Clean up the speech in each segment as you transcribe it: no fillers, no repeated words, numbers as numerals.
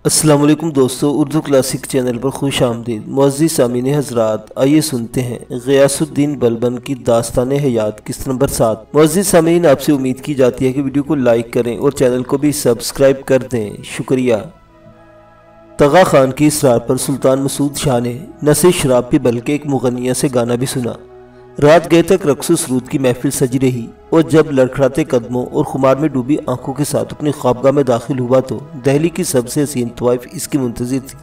السلام علیکم دوستو، اردو کلاسک چینل پر خوش آمدید۔ معزز سامعین حضرات، آئیے سنتے ہیں غیاث الدین بلبن کی داستان حیات قسط نمبر 7۔ معزز سامعین، آپ سے امید کی جاتی ہے کہ ویڈیو کو لائک کریں اور چینل کو بھی سبسکرائب کر دیں، شکریہ۔ طغا خان کی اصرار پر سلطان مسعود شاہ نے نہ صرف شراب پی بلکہ ایک مغنیہ سے گانا بھی سنا۔ رات گئے تک رقص و سرود کی محفل سجی رہی، اور جب لڑکھڑاتے قدموں اور خمار میں ڈوبی آنکھوں کے ساتھ اپنی خوابگاہ میں داخل ہوا تو دہلی کی سب سے حسین طوائف اس کی منتظر تھی۔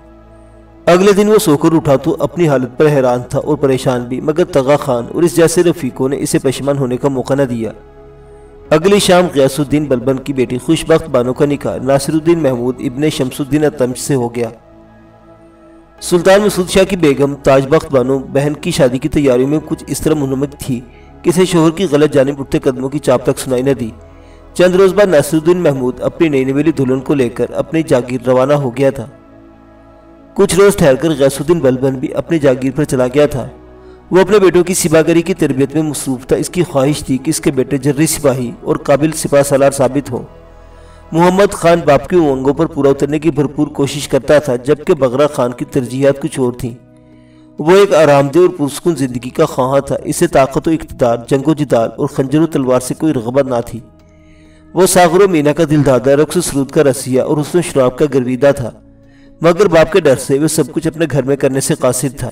اگلے دن وہ سو کر اٹھا تو اپنی حالت پر حیران تھا اور پریشان بھی، مگر طغا خان اور اس جیسے رفیقوں نے اسے پشیمان ہونے کا موقع نہ دیا۔ اگلی شام غیاث الدین بلبن کی بیٹی خوش بخت بانو کا نکاح ناصر الدین محمود ابن شمس الدین اتمش سے ہو گیا۔ سلطان مسعود شاہ کی بیگم تاج بخت بانو بہن کی شادی کی تیاریوں میں کچھ اس طرح منہمک تھی کہ اسے شوہر کی غلط جانب اٹھتے قدموں کی چاپ تک سنائی نہ دی۔ چند روز بعد ناصر الدین محمود اپنی نئی نویلی دلہن کو لے کر اپنی جاگیر روانہ ہو گیا تھا۔ کچھ روز ٹھہر کر غیاث الدین بلبن بھی اپنی جاگیر پر چلا گیا تھا۔ وہ اپنے بیٹوں کی سپاہگری کی تربیت میں مصروف تھا۔ اس کی خواہش تھی کہ اس کے بیٹے جرری سپاہی اور قابل سپہ سالار ثابت ہوں۔ محمد خان باپ کی امنگوں پر پورا اترنے کی بھرپور کوشش کرتا تھا، جبکہ بغرا خان کی ترجیحات کچھ اور تھیں۔ وہ ایک آرام دہ اور پرسکون زندگی کا خواہاں تھا۔ اسے طاقت و اقتدار، جنگ و جدال اور خنجر و تلوار سے کوئی رغبت نہ تھی۔ وہ ساغر و مینا کا دل دادا، رقص و سرود کا رسیہ اور حسن و شراب کا گرویدہ تھا، مگر باپ کے ڈر سے وہ سب کچھ اپنے گھر میں کرنے سے قاصر تھا۔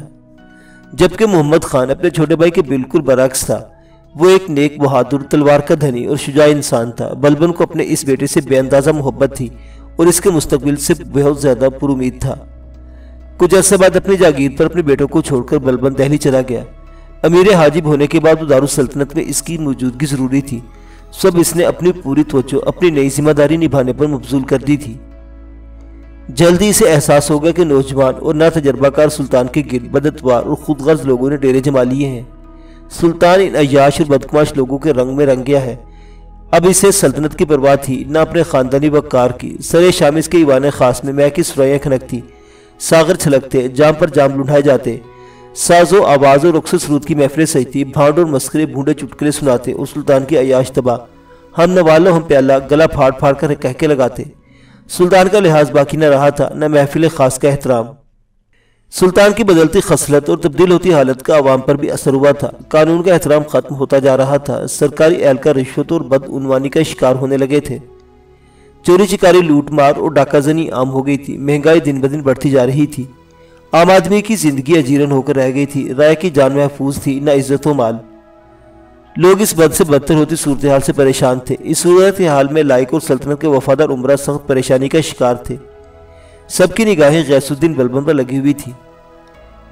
جبکہ محمد خان اپنے چھوٹے بھائی کے بالکل برعکس تھا۔ وہ ایک نیک بہادر، تلوار کا دھنی اور شجاع انسان تھا۔ بلبن کو اپنے اس بیٹے سے بے اندازہ محبت تھی اور اس کے مستقبل سے بہت زیادہ پر امید تھا۔ کچھ عرصے بعد اپنی جاگیر پر اپنے بیٹوں کو چھوڑ کر بلبن دہلی چلا گیا۔ امیر حاجب ہونے کے بعد دارالسلطنت میں اس کی موجودگی ضروری تھی، سب اس نے اپنی پوری توجہ اپنی نئی ذمہ داری نبھانے پر مبذول کر دی تھی۔ جلدی اسے احساس ہو گیا کہ نوجوان اور ناتجربہ کار سلطان کے گرد بدعتوار اور خود غرض لوگوں نے ڈیرے جما لیے ہیں۔ سلطان ان عیاش اور بدقماش لوگوں کے رنگ میں رنگ گیا ہے۔ اب اسے سلطنت کی پرواہ تھی، نہ اپنے خاندانی وقار کی۔ سر شام اس کے ایوان خاص میں مے کی سرائیاں کھنکتی، ساغر چھلکتے، جام پر جام لنڈھائے جاتے، ساز و آواز اور رقص و سرود کی محفلیں سجتی، بھانڈ اور مسخرے بھونڈے چٹکلے سناتے اور سلطان کی عیاش تباہ ہم نوالو ہم پیالہ گلا پھاڑ پھاڑ کر کہکے لگاتے۔ سلطان کا لحاظ باقی نہ رہا تھا، نہ محفل خاص کا احترام۔ سلطان کی بدلتی خصلت اور تبدیل ہوتی حالت کا عوام پر بھی اثر ہوا تھا۔ قانون کا احترام ختم ہوتا جا رہا تھا۔ سرکاری اہلکار رشوت اور بدعنوانی کا شکار ہونے لگے تھے۔ چوری چکاری، لوٹ مار اور ڈاکہ زنی عام ہو گئی تھی۔ مہنگائی دن بدن بڑھتی جا رہی تھی۔ عام آدمی کی زندگی اجیرن ہو کر رہ گئی تھی۔ رائے کی جان محفوظ تھی، نہ عزت و مال۔ لوگ اس بد سے بدتر ہوتی صورتحال سے پریشان تھے۔ اس صورتحال میں لائق اور سلطنت کے وفادار عمرہ سخت پریشانی کا شکار تھے۔ سب کی نگاہیں غیاث الدین بلبن پر لگی ہوئی تھی۔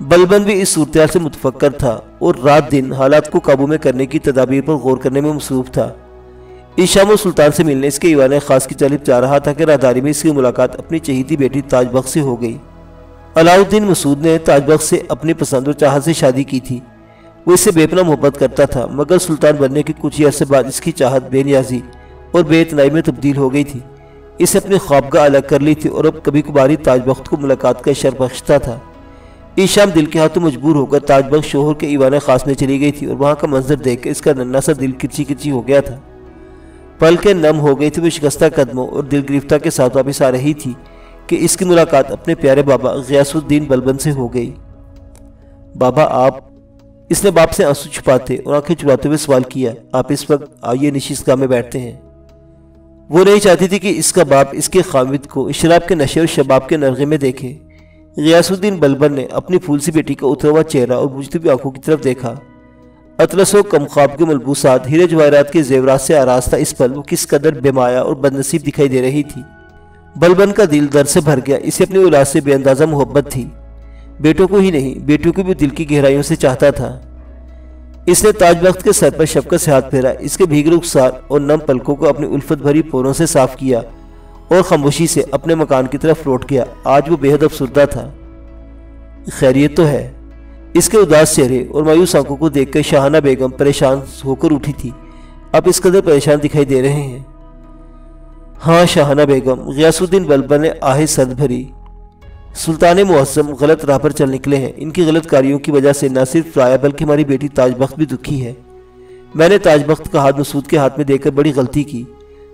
بلبن بھی اس صورتحال سے متفکر تھا اور رات دن حالات کو قابو میں کرنے کی تدابیر پر غور کرنے میں مصروف تھا۔ اس شام وہ سلطان سے ملنے اس کے ایوان خاص کی جانب جا رہا تھا کہ راہداری میں اس کی ملاقات اپنی چہیتی بیٹی تاج بخت سے ہو گئی۔ علاؤالدین مسعود نے تاج بخت سے اپنی پسند اور چاہت سے شادی کی تھی۔ وہ اس سے بے پناہ محبت کرتا تھا، مگر سلطان بننے کے کچھ ہی عرصے بعد اس کی چاہت بے نیازی اور بے اتنائی میں تبدیل ہو گئی تھی۔ اسے اپنی خوابگاہ الگ کر لی تھی اور اب کبھی کبھاری تاج بخت کو ملاقات کا اشارہ بخشتا تھا۔ اس شام دل کے ہاتھوں مجبور ہو کر تاج بخت شوہر کے ایوان خاص میں چلی گئی تھی اور وہاں کا منظر دیکھ کے اس کا ننھا سا دل کرچی کرچی ہو گیا تھا۔ پلکیں نم ہو گئی تھی۔ وہ شکستہ قدموں اور دل گرفتہ کے ساتھ واپس آ رہی تھی کہ اس کی ملاقات اپنے پیارے بابا غیاث الدین بلبن سے ہو گئی۔ بابا آپ، اس نے باپ سے آنسو چھپاتے اور آنکھیں چراتے ہوئے سوال کیا، آپ اس وقت آئیے نشست گاہ میں بیٹھتے ہیں۔ وہ نہیں چاہتی تھی کہ اس کا باپ اس کے خامد کو شراب کے نشے اور شباب کے نرغے میں دیکھے۔ غیاث الدین بلبن نے اپنی پھول سی بیٹی کا اترا ہوا چہرہ اور بجھتی ہوئی آنکھوں کی طرف دیکھا۔ اطلس و کم خواب کے ملبوسات، ہیرے جواہرات کے زیورات سے آراستہ اس پل وہ کس قدر بے مایہ اور بد نصیب دکھائی دے رہی تھی۔ بلبن کا دل درد سے بھر گیا۔ اسے اپنی اولاد سے بے اندازہ محبت تھی، بیٹوں کو ہی نہیں بیٹیوں کو بھی دل کی گہرائیوں سے چاہتا تھا۔ اس نے تاج بخت کے سر پر شفقت سے ہاتھ پھیرا، اس کے بھیگے رخسار اور نم پلکوں کو اپنی الفت بھری پوروں سے صاف کیا اور خاموشی سے اپنے مکان کی طرف لوٹ گیا۔ آج وہ بے حد افسردہ تھا۔ خیریت تو ہے؟ اس کے اداس چہرے اور مایوس آنکھوں کو دیکھ کر شاہانہ بیگم پریشان ہو کر اٹھی تھی۔ اب اس قدر پریشان دکھائی دے رہے ہیں؟ ہاں شاہانہ بیگم، غیاث الدین بلبن نے آہ سرد بھری۔ سلطان معظم غلط راہ پر چل نکلے ہیں۔ ان کی غلط کاریوں کی وجہ سے نہ صرف رایا بلکہ ہماری بیٹی تاج بخت بھی دکھی ہے۔ میں نے تاج بخت کا ہاتھ مسعود کے ہاتھ میں دے کر بڑی غلطی کی۔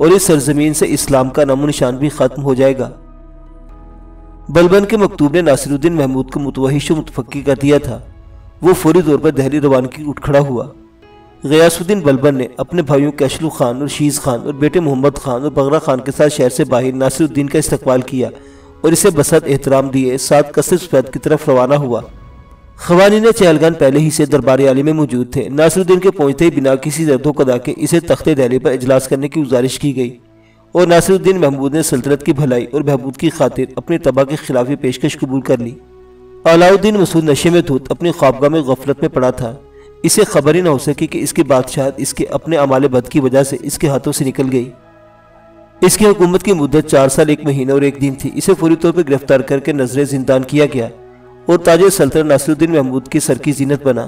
اور اس سرزمین سے اسلام کا نام و نشان بھی ختم ہو جائے گا۔ بلبن کے مکتوب نے ناصر الدین محمود کو متوحش و متفقی کر دیا تھا۔ وہ فوری طور پر دہلی روانگی اٹھ کھڑا ہوا۔ غیاث الدین بلبن نے اپنے بھائیوں کیشلو خان اور شیز خان اور بیٹے محمد خان اور بغرا خان کے ساتھ شہر سے باہر ناصر الدین کا استقبال کیا اور اسے بسط احترام دیے ساتھ قصر سفید کی طرف روانہ ہوا۔ خوانین چہلگان پہلے ہی سے دربار عالی میں موجود تھے۔ ناصر الدین کے پہنچتے ہی بنا کسی زرد و قدا کے اسے تخت دہلی پر اجلاس کرنے کی گزارش کی گئی اور ناصر الدین محمود نے سلطنت کی بھلائی اور بہبود کی خاطر اپنی تباہ کے خلاف یہ پیشکش قبول کر لی۔ علاؤالدین مسعود نشے میں دھت اپنی خوابگاہ میں غفلت میں پڑا تھا۔ اسے خبر ہی نہ ہو سکی کہ اس کی بادشاہت اس کے اپنے اعمال بد کی وجہ سے اس کے ہاتھوں سے نکل گئی۔ اس کی حکومت کی مدت 4 سال 1 مہینہ اور 1 دن تھی۔ اسے فوری طور پر گرفتار کر کے نظر زندان کیا گیا اور تاج سلطنت ناصر الدین محمود کی سر کی زینت بنا۔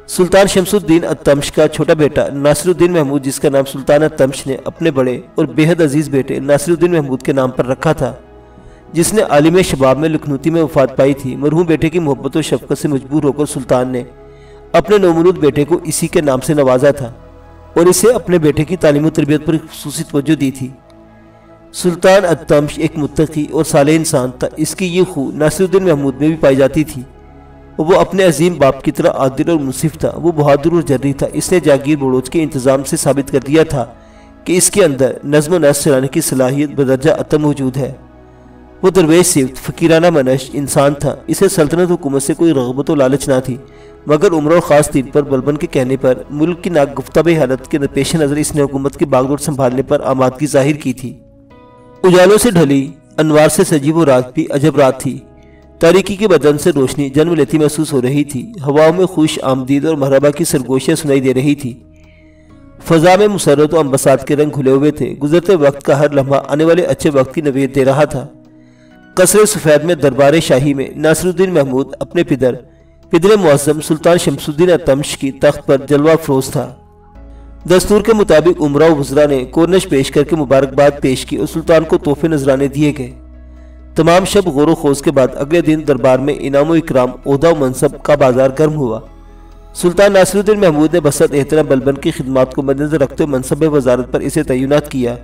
سلطان شمس الدین التمش کا چھوٹا بیٹا ناصر الدین محمود، جس کا نام سلطان التمش نے اپنے بڑے اور بے حد عزیز بیٹے ناصر الدین محمود کے نام پر رکھا تھا، جس نے عالم شباب میں لکھنوتی میں وفات پائی تھی۔ مرحوم بیٹے کی محبت و شفقت سے مجبور ہو کر سلطان نے اپنے نومولود بیٹے کو اسی کے نام سے نوازا تھا اور اسے اپنے بیٹے کی تعلیم و تربیت پر خصوصی توجہ دی تھی۔ سلطان التمش ایک متقی اور صالح انسان تھا۔ اس کی یہ خو ناصر الدین محمود میں بھی پائی جاتی تھی۔ وہ اپنے عظیم باپ کی طرح عادل اور منصف تھا۔ وہ بہادر اور جری تھا۔ اس نے جاگیر بڑوچ کے انتظام سے ثابت کر دیا تھا کہ اس کے اندر نظم و نسق چلانے کی صلاحیت بدرجہ عطا موجود ہے۔ وہ درویش صفت، فقیرانہ منش انسان تھا۔ اسے سلطنت حکومت سے کوئی رغبت و لالچ نہ تھی، مگر عمر اور خاص طور پر بلبن کے کہنے پر ملک کی ناگفتہ حالت کے پیش نظر اس نے حکومت کی باغ ڈور سنبھالنے پر آمادگی ظاہر کی تھی۔ اجالوں سے ڈھلی، انوار سے سجی وہ رات بھی عجب رات تھی۔ تاریکی کے بدن سے روشنی جنم لیتی محسوس ہو رہی تھی۔ ہواؤں میں خوش آمدید اور مرحبا کی سرگوشیاں سنائی دے رہی تھی۔ فضا میں مسرت و انبساط کے رنگ گھلے ہوئے تھے۔ گزرتے وقت کا ہر لمحہ آنے والے اچھے وقت کی نوید دے رہا تھا۔ قصر سفید میں دربار شاہی میں ناصر الدین محمود اپنے پدر معظم سلطان شمس الدین التمش کی تخت پر جلوہ افروز تھا۔ دستور کے مطابق عمرہ و وزراء نے کورنش پیش کر کے مبارکباد پیش کی اور سلطان کو تحفے نذرانے دیے گئے۔ تمام شب غور و خوض کے بعد اگلے دن دربار میں انعام و اکرام، عہدہ و منصب کا بازار گرم ہوا۔ سلطان ناصر الدین محمود نے بسط احترام بلبن کی خدمات کو مدنظر رکھتے ہوئے منصب وزارت پر اسے تعینات کیا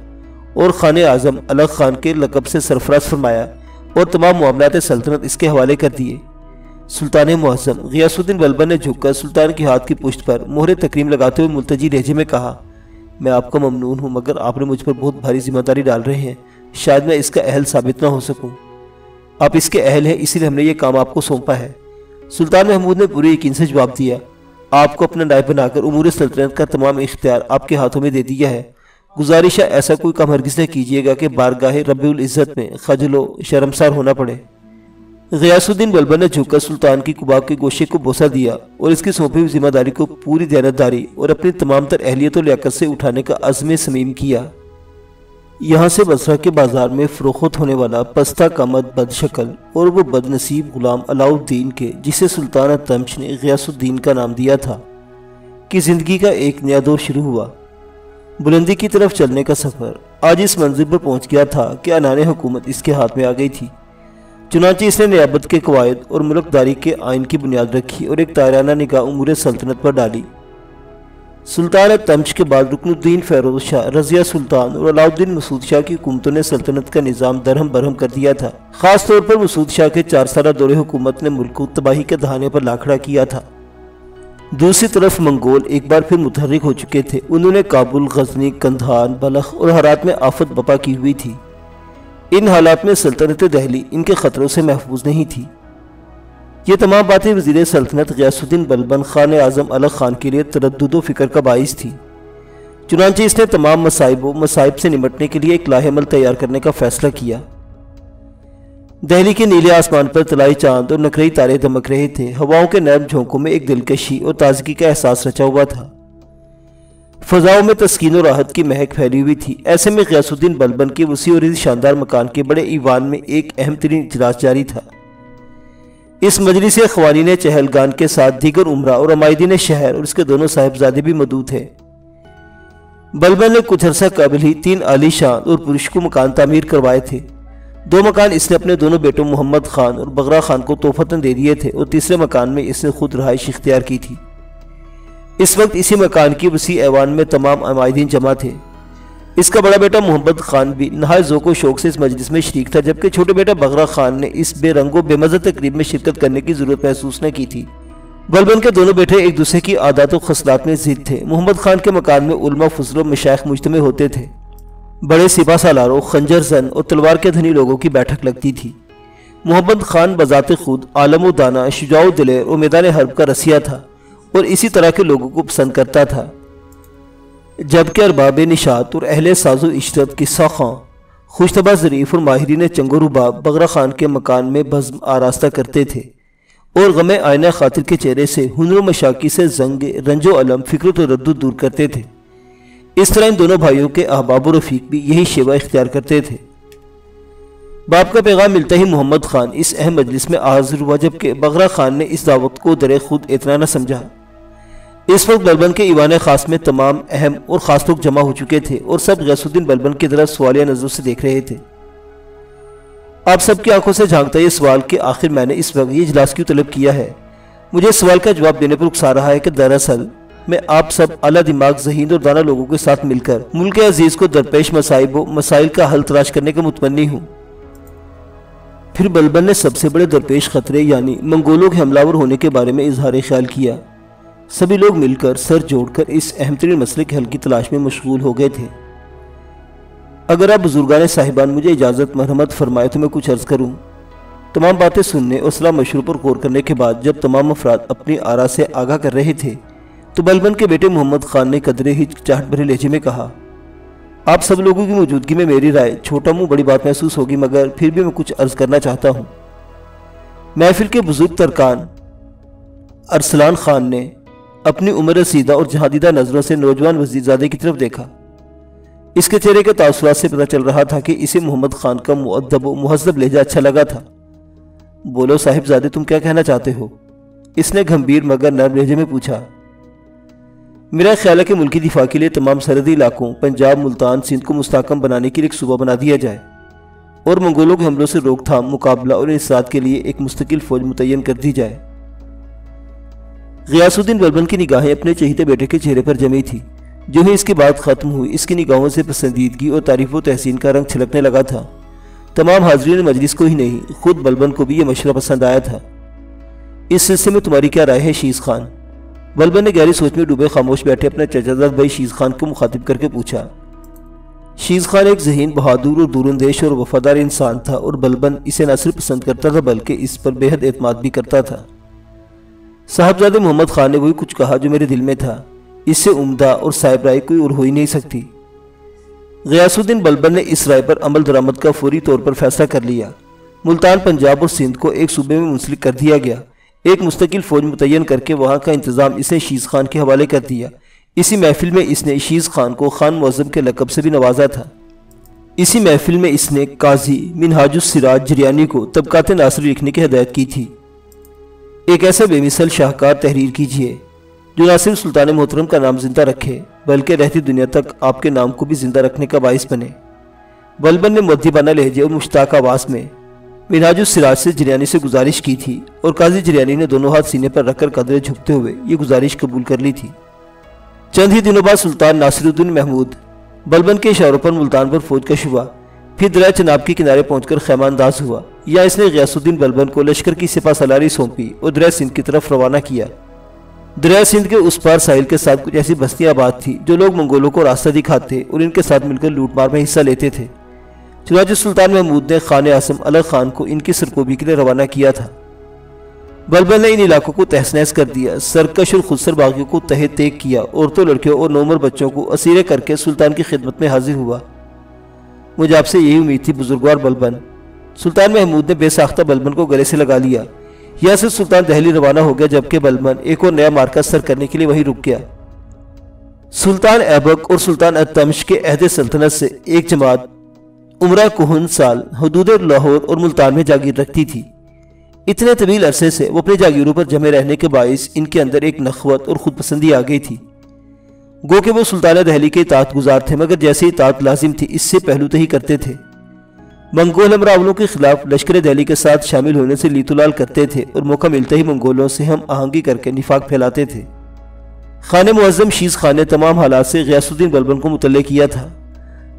اور خانِ اعظم الغ خان کے لقب سے سرفراز فرمایا اور تمام معاملات سلطنت اس کے حوالے کر دیے۔ سلطان معظم غیاث الدین بلبن نے جھک کر سلطان کے ہاتھ کی پشت پر مہر تکریم لگاتے ہوئے ملتجی لہجے میں کہا، میں آپ کا ممنون ہوں، مگر آپ نے مجھ پر بہت بھاری ذمہ داری ڈال رہے ہیں۔ شاید میں اس کا اہل ثابت نہ ہو سکوں۔ آپ اس کے اہل ہیں، اسی لیے ہم نے یہ کام آپ کو سونپا ہے۔ سلطان محمود نے پورے یقین سے جواب دیا، آپ کو اپنا نائب بنا کر امور سلطنت کا تمام اختیار آپ کے ہاتھوں میں دے دیا ہے۔ گزارش ہے ایسا کوئی کام ہرگز نہ کیجیے گا کہ بارگاہ رب العزت میں خجل و شرمسار ہونا پڑے۔ غیاث الدین بلبن نے جھک کر سلطان کی قبا کے گوشے کو بوسہ دیا اور اس کی سونپی ہوئی ذمہ داری کو پوری دیانتداری اور اپنی تمام تر اہلیت و لیاقت سے اٹھانے کا عزم صمیم کیا۔ یہاں سے بصرہ کے بازار میں فروخت ہونے والا پستہ قامت بد شکل اور وہ بد نصیب غلام علاؤالدین کے، جسے سلطان التمش نے غیاث الدین کا نام دیا تھا، کی زندگی کا ایک نیا دور شروع ہوا۔ بلندی کی طرف چلنے کا سفر آج اس منزل پر پہنچ گیا تھا کہ عنان حکومت اس کے ہاتھ میں آ گئی تھی۔ چنانچہ اس نے نیابت کے قواعد اور ملکداری کے آئین کی بنیاد رکھی اور ایک طائرانہ نگاہ امور سلطنت پر ڈالی۔ سلطان التمش کے بعد رکن الدین فیروز شاہ، رضیہ سلطان اور علاؤالدین مسعود شاہ کی حکومتوں نے سلطنت کا نظام درہم برہم کر دیا تھا۔ خاص طور پر مسعود شاہ کے 4 سالہ دور حکومت نے ملک کو تباہی کے دہانے پر لا کھڑا کیا تھا۔ دوسری طرف منگول ایک بار پھر متحرک ہو چکے تھے۔ انہوں نے کابل، غزنی، قندھار، بلخ اور ہرات میں آفت بپا کی ہوئی تھی۔ ان حالات میں سلطنت دہلی ان کے خطروں سے محفوظ نہیں تھی۔ یہ تمام باتیں وزیر سلطنت غیاث الدین بلبن خان اعظم الغ خان کے لیے تردد و فکر کا باعث تھی۔ چنانچہ اس نے تمام مصائب سے نمٹنے کے لیے ایک لاہ عمل تیار کرنے کا فیصلہ کیا۔ دہلی کے نیلے آسمان پر طلائی چاند اور نقرئی تارے دمک رہے تھے۔ ہواؤں کے نرم جھونکوں میں ایک دلکشی اور تازگی کا احساس رچا ہوا تھا۔ فضاؤں میں تسکین و راحت کی مہک پھیلی ہوئی تھی۔ ایسے میں غیاث الدین بلبن کے وسیع اور شاندار مکان کے بڑے ایوان میں ایک اہم ترین اجلاس جاری تھا۔ اس مجلس خوانین چہلگان کے ساتھ دیگر عمرہ اور عمائدین شہر اور اس کے دونوں صاحبزادے بھی موجود تھے۔ بلبن نے کچھ عرصہ قبل ہی 3 عالی شان اور پرشکو مکان تعمیر کروائے تھے۔ 2 مکان اس نے اپنے دونوں بیٹوں محمد خان اور بغرا خان کو تحفتاً دے دیے تھے اور تیسرے مکان میں اس نے خود رہائش اختیار کی تھی۔ اس وقت اسی مکان کی وسیع ایوان میں تمام عمائدین جمع تھے۔ اس کا بڑا بیٹا محمد خان بھی نہایت ذوق و شوق سے اس مجلس میں شریک تھا، جبکہ چھوٹے بیٹا بغرا خان نے اس بے رنگ و بے مزہ تقریب میں شرکت کرنے کی ضرورت محسوس نہ کی تھی۔ بلبن کے دونوں بیٹے ایک دوسرے کی عادات و خصلات میں ضد تھے۔ محمد خان کے مکان میں علماء، فضل و مشائخ مجتمع ہوتے تھے۔ بڑے سپہ سالاروں، خنجر زن اور تلوار کے دھنی لوگوں کی بیٹھک لگتی تھی۔ محمد خان بذات خود عالم و دانا، شجاع و دلیر اور میدان حرب کا رسیا تھا اور اسی طرح کے لوگوں کو پسند کرتا تھا، جبکہ ارباب نشاط اور اہل ساز و عشرت قصہ خواں، خوشطبع ظریف اور ماہرین چنگ و رباب بغرا خان کے مکان میں بزم آراستہ کرتے تھے اور غم آئینہ خاطر کے چہرے سے ہنر و مشاقی سے زنگ رنج و علم، فکر و تردد دور کرتے تھے۔ اس طرح ان دونوں بھائیوں کے احباب و رفیق بھی یہی شیوہ اختیار کرتے تھے۔ باپ کا پیغام ملتا ہی محمد خان اس اہم مجلس میں حاضر ہوا، جبکہ بغرا خان نے اس دعوت کو در خود اتنا نہ سمجھا۔ اس وقت بلبن کے ایوان خاص میں تمام اہم اور خاص لوگ جمع ہو چکے تھے اور سب غیاث الدین بلبن کی طرف سوالیہ نظروں سے دیکھ رہے تھے۔ آپ سب کی آنکھوں سے جھانکتا یہ سوال کہ آخر میں نے اس وقت یہ اجلاس کیوں طلب کیا ہے، مجھے اس سوال کا جواب دینے پر اکسا رہا ہے کہ دراصل میں آپ سب اعلیٰ دماغ، ذہین اور دانا لوگوں کے ساتھ مل کر ملک عزیز کو درپیش مصائب و مسائل کا حل تلاش کرنے کا متمنی ہوں۔ پھر بلبن نے سب سے بڑے درپیش خطرے یعنی منگولوں کے حملہ آور ہونے کے بارے میں اظہار خیال کیا۔ سبھی لوگ مل کر سر جوڑ کر اس اہم ترین مسئلے کے حل کی تلاش میں مشغول ہو گئے تھے۔ اگر آپ بزرگان صاحبان مجھے اجازت مرحمت فرمائے تو میں کچھ عرض کروں۔ تمام باتیں سننے اور صلاح مشوروں پر غور کرنے کے بعد جب تمام افراد اپنی آراء سے آگاہ کر رہے تھے تو بلبن کے بیٹے محمد خان نے قدرے ہچکچاہٹ بھرے لہجے میں کہا، آپ سب لوگوں کی موجودگی میں میری رائے چھوٹا منہ بڑی بات محسوس ہوگی، مگر پھر بھی میں کچھ عرض کرنا چاہتا ہوں۔ محفل کے بزرگ ترکان ارسلان خان نے اپنی عمر رسیدہ اور جہادیدہ نظروں سے نوجوان وزیرزادے کی طرف دیکھا۔ اس کے چہرے کے تاثرات سے پتہ چل رہا تھا کہ اسے محمد خان کا مؤدب و مہذب لہجہ اچھا لگا تھا۔ بولو صاحب زادے، تم کیا کہنا چاہتے ہو؟ اس نے گھمبیر مگر نرم لہجے میں پوچھا۔ میرا خیال ہے کہ ملکی دفاع کے لیے تمام سرحدی علاقوں پنجاب، ملتان، سندھ کو مستحکم بنانے کے لیے ایک صوبہ بنا دیا جائے اور منگولوں کے حملوں سے روک تھام، مقابلہ اور انسداد کے لیے ایک مستقل فوج متعین کر دی جائے۔ غیاث الدین بلبن کی نگاہیں اپنے چہیتے بیٹے کے چہرے پر جمی تھی۔ جو ہی اس کی بات ختم ہوئی اس کی نگاہوں سے پسندیدگی اور تعریف و تحسین کا رنگ چھلکنے لگا تھا۔ تمام حاضرین مجلس کو ہی نہیں، خود بلبن کو بھی یہ مشورہ پسند آیا تھا۔ اس سلسلے میں تمہاری کیا رائے ہے شیز خان؟ بلبن نے گہری سوچ میں ڈوبے خاموش بیٹھے اپنے چچا زاد بھائی شیز خان کو مخاطب کر کے پوچھا۔ شیز خان ایک ذہین، بہادر اور دوراندیش اور وفادار انسان تھا اور بلبن اسے نہ صرف پسند کرتا تھا بلکہ اس پر بے حد اعتماد بھی کرتا تھا۔ صاحبزادے محمد خان نے وہی کچھ کہا جو میرے دل میں تھا، اس سے عمدہ اور صاحب رائے کوئی اور ہو ہی نہیں سکتی۔ غیاث الدین بلبن نے اس رائے پر عمل درآمد کا فوری طور پر فیصلہ کر لیا۔ ملتان، پنجاب اور سندھ کو ایک صوبے میں منسلک کر دیا گیا۔ ایک مستقل فوج متعین کر کے وہاں کا انتظام اس نے شیز خان کے حوالے کر دیا۔ اسی محفل میں اس نے شیز خان کو خان معظم کے لقب سے بھی نوازا تھا۔ اسی محفل میں اس نے قاضی منہاج السراج جریانی کو طبقات ناصری لکھنے کی ہدایت کی تھی۔ ایک ایسا بے مثل شاہکار تحریر کیجیے جو نہ صرف سلطان محترم کا نام زندہ رکھے بلکہ رہتی دنیا تک آپ کے نام کو بھی زندہ رکھنے کا باعث بنے۔ بلبن نے مؤدبانہ لہجے اور مشتاق آواز میں منہاج السراج سے جریانی سے گزارش کی تھی اور قاضی جریانی نے دونوں ہاتھ سینے پر رکھ کر قدرے جھکتے ہوئے یہ گزارش قبول کر لی تھی۔ چند ہی دنوں بعد سلطان ناصر الدین محمود بلبن کے اشاروں پر ملتان پر فوج کش ہوا، پھر دریائے چناب کے کنارے پہنچ کر خیمہ انداز ہوا۔ یا اس نے غیاث الدین بلبن کو لشکر کی سپہ سالاری سونپی اور دریائے سندھ کی طرف روانہ کیا۔ دریائے سندھ کے اس پار ساحل کے ساتھ کچھ ایسی بستیاں آباد تھی جو لوگ منگولوں کو راستہ دکھاتے اور ان کے ساتھ مل کر لوٹ مار میں حصہ لیتے تھے۔ چنانچہ سلطان محمود نے خان اعظم الغ خان کو ان کی سرکوبی کے لیے روانہ کیا تھا۔ بلبن نے ان علاقوں کو تہس نہس کر دیا، سرکش اور خودسر باغیوں کو تہہ تیگ کیا، عورتوں، لڑکیوں اور نوعمر بچوں کو اسیرے کر کے سلطان کی خدمت میں حاضر ہوا۔ مجھے آپ سے یہی امید تھی بزرگوار بلبن۔ سلطان محمود نے بے ساختہ بلبن کو گلے سے لگا لیا۔ یہاں سے سلطان دہلی روانہ ہو گیا جبکہ بلبن ایک اور نیا مارکہ سر کرنے کے لیے وہیں رک گیا۔ سلطان ایبک اور سلطان التمش کے عہد سلطنت سے ایک جماعت عمرہ کہن سال حدود لاہور اور ملتان میں جاگیر رکھتی تھی۔ اتنے طویل عرصے سے وہ اپنے جاگیروں پر جمع رہنے کے باعث ان کے اندر ایک نخوت اور خود پسندی آ گئی تھی۔ گو کہ وہ سلطانہ دہلی کے اطاعت گزار تھے مگر جیسے اطاعت لازم تھی اس سے پہلو تہی کرتے تھے۔ منگول ہمراولوں کے خلاف لشکر دہلی کے ساتھ شامل ہونے سے لیت و لال کرتے تھے اور موقع ملتے ہی منگولوں سے ہم آہنگی کر کے نفاق پھیلاتے تھے۔ خان معظم شیز خان نے تمام حالات سے غیاث الدین بلبن کو مطلع کیا تھا۔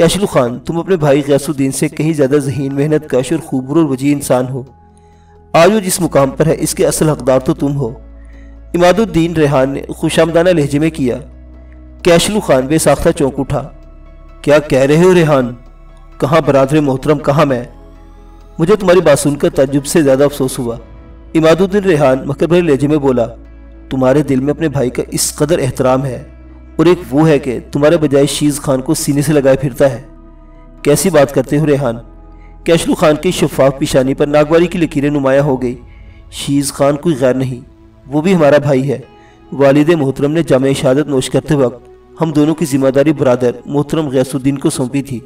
کیشلو خان، تم اپنے بھائی غیاث الدین سے کہیں زیادہ ذہین، محنت کش اور خوبصورت اور وجیح انسان ہو۔ آج وہ جس مقام پر ہے اس کے اصل حقدار تو تم ہو۔ عماد الدین ریحان نے خوشامدانہ لہجے میں کیا۔ کیشلو خان بے ساختہ چونک اٹھا۔ کیا کہہ رہے ہو ریحان؟ کہاں برادر محترم، کہاں میں؟ مجھے تمہاری بات سن کر تعجب سے زیادہ افسوس ہوا۔ عماد الدین ریحان مکر بھرے لہجے میں بولا، تمہارے دل میں اپنے بھائی کا اس قدر احترام ہے، اور ایک وہ ہے کہ تمہارے بجائے شیز خان کو سینے سے لگائے پھرتا ہے۔ کیسی بات کرتے ہو ریحان؟ کیشلو خان کی شفاف پیشانی پر ناگواری کی لکیریں نمایاں ہو گئی۔ شیز خان کوئی غیر نہیں، وہ بھی ہمارا بھائی ہے۔ والد محترم نے جامع شہادت نوش کرتے وقت ہم دونوں کی ذمہ داری برادر محترم غیاث الدین کو سونپی تھی،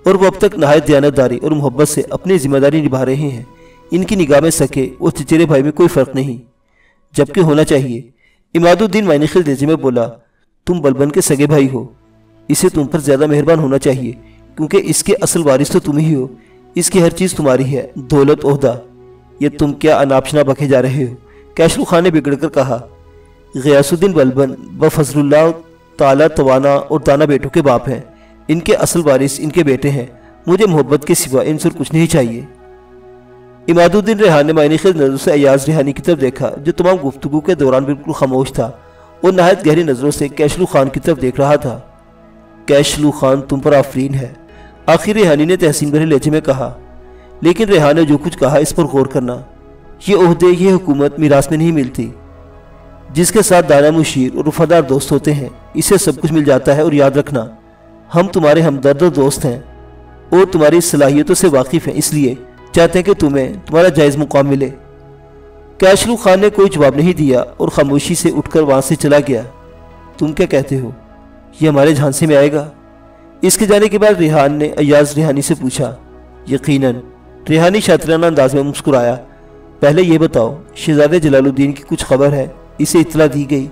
اور وہ اب تک نہایت دیانتداری اور محبت سے اپنی ذمہ داری نبھا رہے ہیں۔ ان کی نگاہ میں سکے اور چچیرے بھائی میں کوئی فرق نہیں، جبکہ ہونا چاہیے۔ عماد الدین معنی خیز لہجے میں بولا، تم بلبن کے سگے بھائی ہو، اسے تم پر زیادہ مہربان ہونا چاہیے، کیونکہ اس کے اصل وارث تو تم ہی ہو۔ اس کی ہر چیز تمہاری ہے، دولت، عہدہ۔ یہ تم کیا اناپشنا بکے جا رہے ہو؟ کیشلو خان نے بگڑ کر کہا، غیاث الدین بلبن بفضل اللہ تعالیٰ توانا اور دانا بیٹوں کے باپ ہیں، ان کے اصل وارث ان کے بیٹے ہیں، مجھے محبت کے سوا ان سے کچھ نہیں چاہیے۔ عماد الدین ریحان نے معنی خیز نظروں سے ایاز ریحانی کی طرف دیکھا، جو تمام گفتگو کے دوران بالکل خاموش تھا اور نہایت گہری نظروں سے کیشلو خان کی طرف دیکھ رہا تھا۔ کیشلو خان، تم پر آفرین ہے، آخر ریحانی نے تحسین بھرے لہجے میں کہا۔ لیکن ریحان نے جو کچھ کہا اس پر غور کرنا، یہ عہدے، یہ حکومت میراث میں نہیں ملتی۔ جس کے ساتھ دانا مشیر اور وفادار دوست ہوتے ہیں، اسے سب کچھ مل جاتا ہے۔ اور یاد رکھنا، ہم تمہارے ہمدرد اور دوست ہیں، اور تمہاری صلاحیتوں سے واقف ہیں، اس لیے چاہتے ہیں کہ تمہیں تمہارا جائز مقام ملے۔ کیشلو خان نے کوئی جواب نہیں دیا اور خاموشی سے اٹھ کر وہاں سے چلا گیا۔ تم کیا کہتے ہو، یہ ہمارے جھانسے میں آئے گا؟ اس کے جانے کے بعد ریحان نے ایاز ریحانی سے پوچھا۔ یقیناً، ریحانی شاطرانہ انداز میں مسکرایا۔ پہلے یہ بتاؤ، شہزادے جلال الدین کی کچھ خبر ہے؟ اسے اطلاع دی گئی؟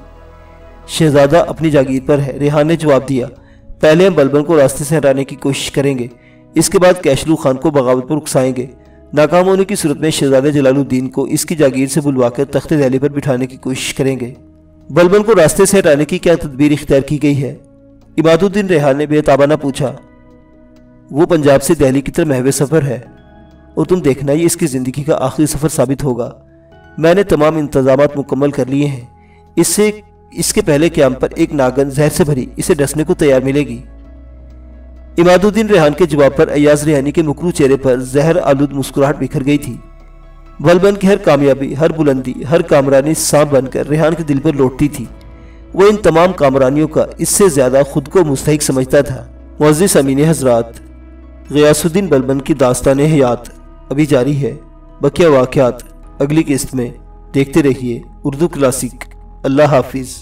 شہزادہ اپنی جاگیر پر ہے، ریحان نے جواب دیا۔ پہلے ہم بلبن کو راستے سے ہٹانے کی کوشش کریں گے، اس کے بعد کیشلو خان کو بغاوت پر اکسائیں گے۔ ناکام ہونے کی صورت میں شہزادے جلال الدین کو اس کی جاگیر سے بلوا کر تخت دہلی پر بٹھانے کی کوشش کریں گے۔ بلبن کو راستے سے ہٹانے کی کیا تدبیر اختیار کی گئی ہے؟ عماد الدین ریحان نے بے تابانہ پوچھا۔ وہ پنجاب سے دہلی کی طرف محو سفر ہے، اور تم دیکھنا یہ اس کی زندگی کا آخری سفر ثابت ہوگا۔ میں نے تمام انتظامات مکمل کر لیے ہیں، اس کے پہلے قیام پر ایک ناگن زہر سے بھری اسے ڈسنے کو تیار ملے گی۔ عماد الدین ریحان کے جواب پر ایاز ریحانی کے مکروہ چہرے پر زہر آلود مسکراہٹ بکھر گئی تھی۔ بلبن کی ہر کامیابی، ہر بلندی، ہر کامرانی سانپ بن کر ریحان کے دل پر لوٹتی تھی۔ وہ ان تمام کامرانیوں کا اس سے زیادہ خود کو مستحق سمجھتا تھا۔ معزز سامعین حضرات، غیاث الدین بلبن کی داستان حیات ابھی جاری ہے۔ بقیہ واقعات اگلی قسط میں۔ دیکھتے رہیے اردو کلاسک۔ اللہ حافظ۔